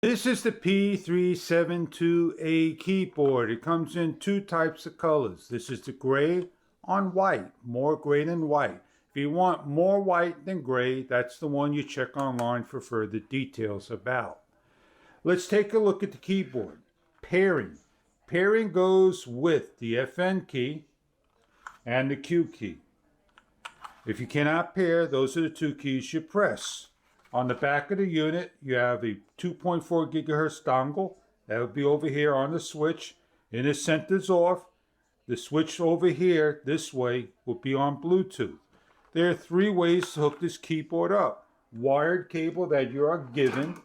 This is the P372A keyboard. It comes in two types of colors. This is the gray on white, more gray than white. If you want more white than gray, that's the one you check online for further details about. Let's take a look at the keyboard. Pairing. Pairing goes with the FN key and the Q key. If you cannot pair, those are the two keys you press. On the back of the unit, you have a 2.4 gigahertz dongle. That would be over here on the switch. In the center's off. The switch over here, this way, will be on Bluetooth. There are three ways to hook this keyboard up. Wired cable that you are given,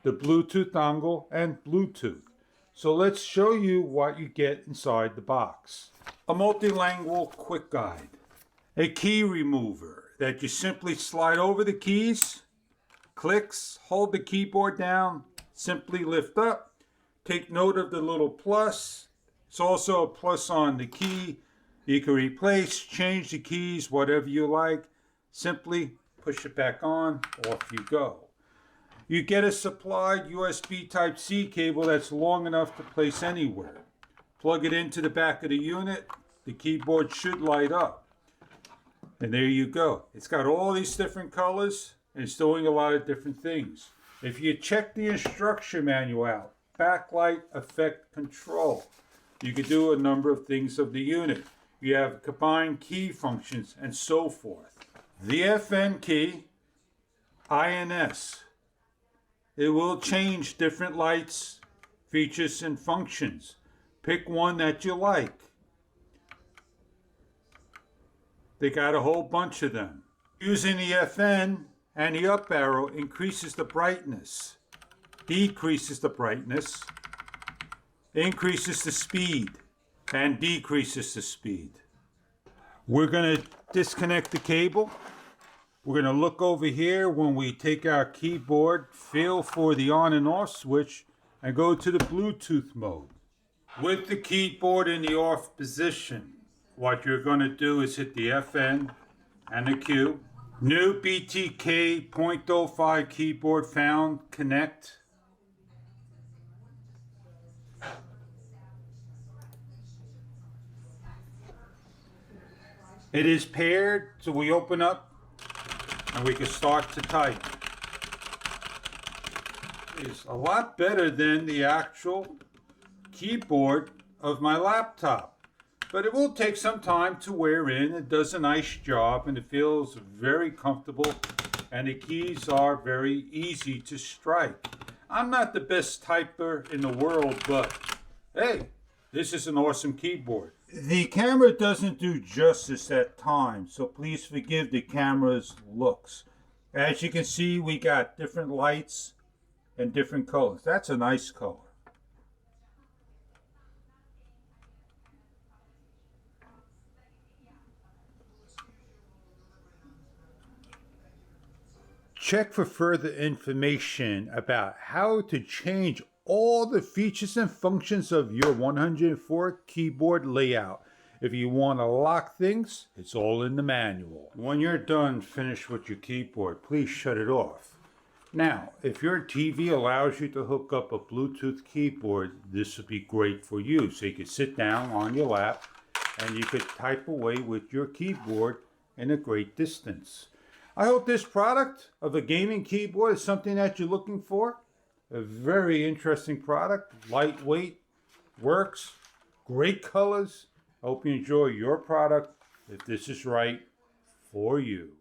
the Bluetooth dongle, and Bluetooth. So let's show you what you get inside the box. A multilingual quick guide. A key remover that you simply slide over the keys. Clicks, hold the keyboard down, simply lift up. Take note of the little plus. It's also a plus on the key. You can replace, change the keys, whatever you like. Simply push it back on, off you go. You get a supplied USB Type-C cable that's long enough to place anywhere. Plug it into the back of the unit. The keyboard should light up. And there you go. It's got all these different colors. And it's doing a lot of different things. If you check the instruction manual out, backlight effect control, you can do a number of things of the unit. You have combined key functions and so forth. The FN key, INS, it will change different lights, features, and functions. Pick one that you like. They got a whole bunch of them. Using the FN, and the up arrow increases the brightness, decreases the brightness, increases the speed, and decreases the speed. We're going to disconnect the cable. We're going to look over here when we take our keyboard, feel for the on and off switch, and go to the Bluetooth mode. With the keyboard in the off position, what you're going to do is hit the FN and the Q. New BTK 0.05 keyboard found. Connect. It is paired, so we open up and we can start to type. It's a lot better than the actual keyboard of my laptop. But it will take some time to wear in. It does a nice job and it feels very comfortable and the keys are very easy to strike. I'm not the best typer in the world, but hey, this is an awesome keyboard. The camera doesn't do justice at times, so please forgive the camera's looks. As you can see, we got different lights and different colors. That's a nice color. Check for further information about how to change all the features and functions of your 104 keyboard layout. If you want to lock things, it's all in the manual. When you're done, finish with your keyboard, please shut it off. Now, if your TV allows you to hook up a Bluetooth keyboard, this would be great for you. So you could sit down on your lap and you could type away with your keyboard in a great distance. I hope this product of a gaming keyboard is something that you're looking for. A very interesting product, lightweight, works, great colors. I hope you enjoy your product if this is right for you.